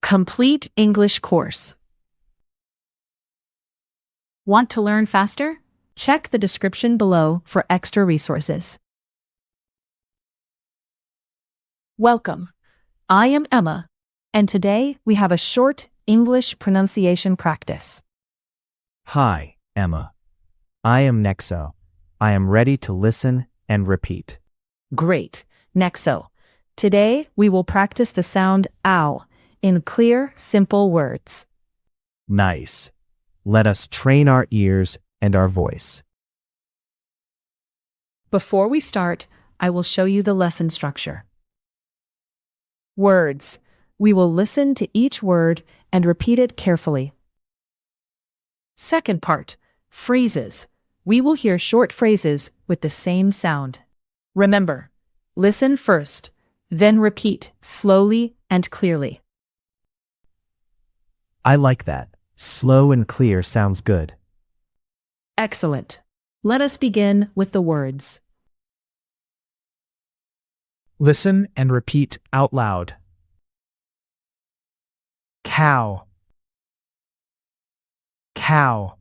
Complete English course. Want to learn faster? Check the description below for extra resources. Welcome. I am Emma, and today we have a short English pronunciation practice. Hi, Emma. I am Nexo. I am ready to listen and repeat. Great, Nexo. Today we will practice the sound ow in clear, simple words. Nice. Let us train our ears and our voice. Before we start, I will show you the lesson structure. Words. We will listen to each word and repeat it carefully. Second part. Phrases. We will hear short phrases with the same sound. Remember, listen first, then repeat slowly and clearly. I like that. Slow and clear sounds good. Excellent. Let us begin with the words. Listen and repeat out loud. Cow. Cow.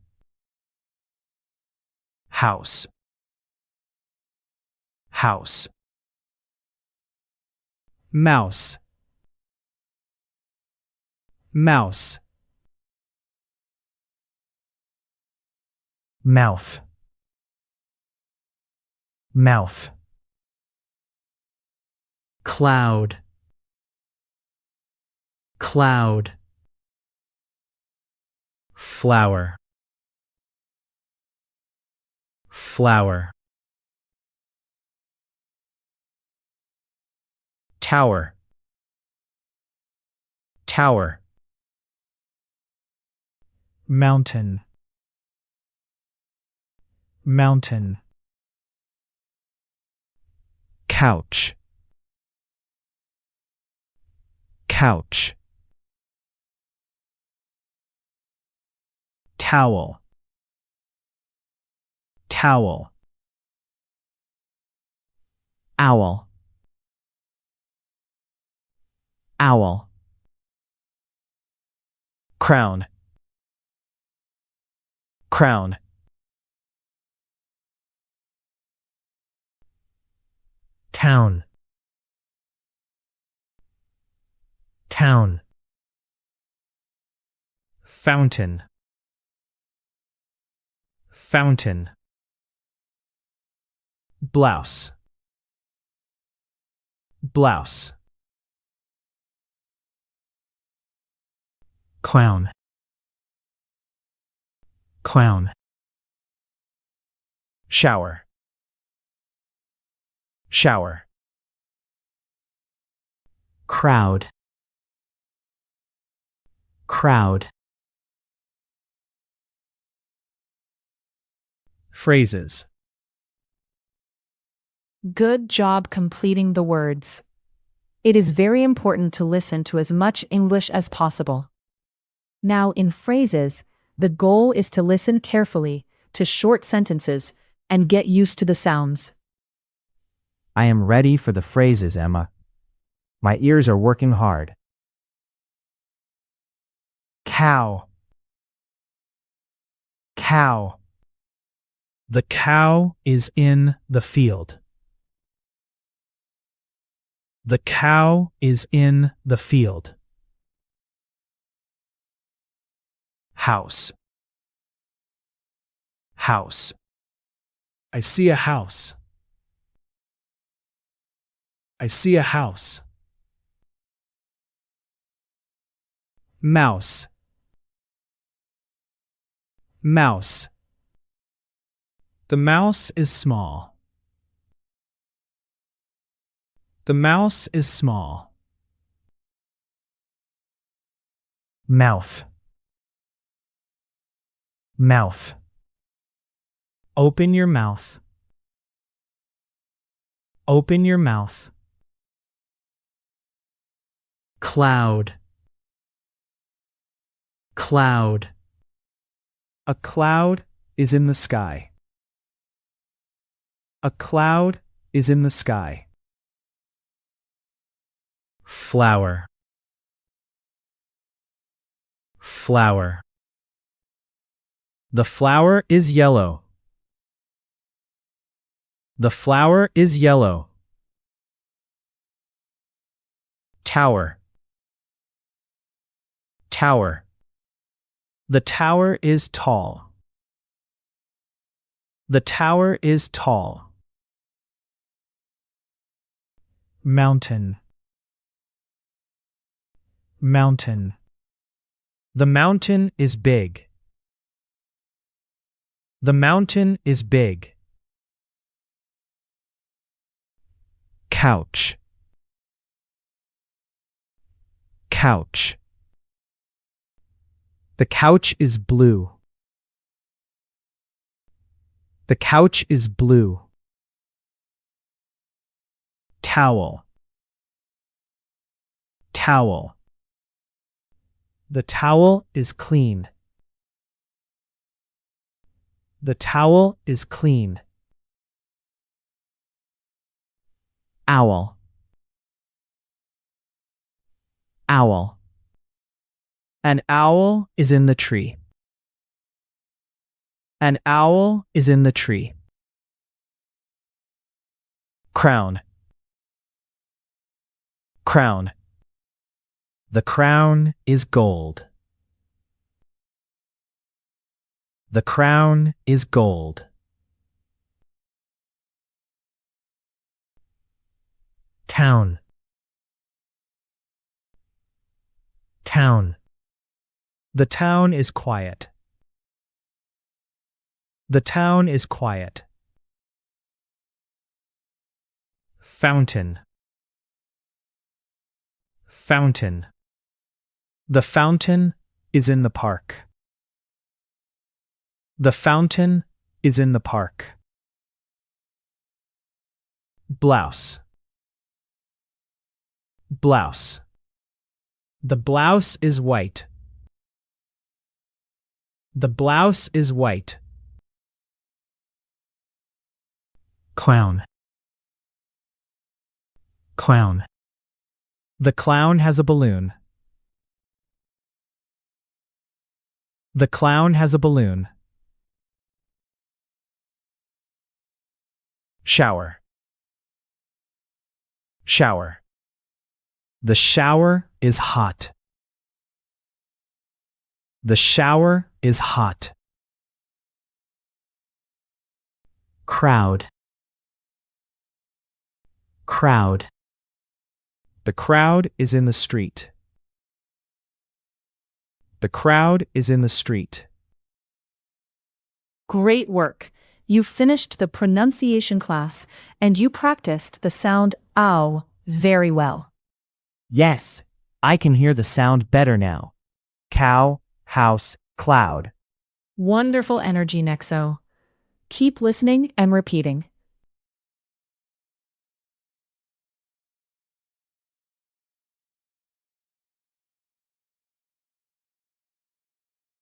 House. House. Mouse. Mouse. Mouth. Mouth. Cloud. Cloud. Flower. Flower. Tower. Tower. Mountain. Mountain. Couch. Couch. Towel. Towel. Owl. Owl. Crown. Crown. Town. Town. Fountain. Fountain. Blouse. Blouse. Clown. Clown. Shower. Shower. Crowd. Crowd. Phrases. Good job completing the words. It is very important to listen to as much English as possible. Now, in phrases, the goal is to listen carefully to short sentences and get used to the sounds. I am ready for the phrases, Emma. My ears are working hard. Cow. Cow. The cow is in the field. The cow is in the field. House. House. I see a house. I see a house. Mouse. Mouse. The mouse is small. The mouse is small. Mouth. Mouth. Open your mouth. Open your mouth. Cloud. Cloud. A cloud is in the sky. A cloud is in the sky. Flower. Flower. The flower is yellow. The flower is yellow. Tower. Tower. The tower is tall. The tower is tall. Mountain. Mountain. The mountain is big. The mountain is big. Couch. Couch. The couch is blue. The couch is blue. Towel. Towel. The towel is clean. The towel is clean. Owl. Owl. An owl is in the tree. An owl is in the tree. Crown. Crown. The crown is gold. The crown is gold. Town. Town. The town is quiet. The town is quiet. Fountain. Fountain. The fountain is in the park. The fountain is in the park. Blouse. Blouse. The blouse is white. The blouse is white. Clown. Clown. The clown has a balloon. The clown has a balloon. Shower. Shower. The shower is hot. The shower is hot. Crowd. Crowd. The crowd is in the street. The crowd is in the street. Great work! You finished the pronunciation class and you practiced the sound ow very well. Yes, I can hear the sound better now. Cow, house, cloud. Wonderful energy, Nexo. Keep listening and repeating.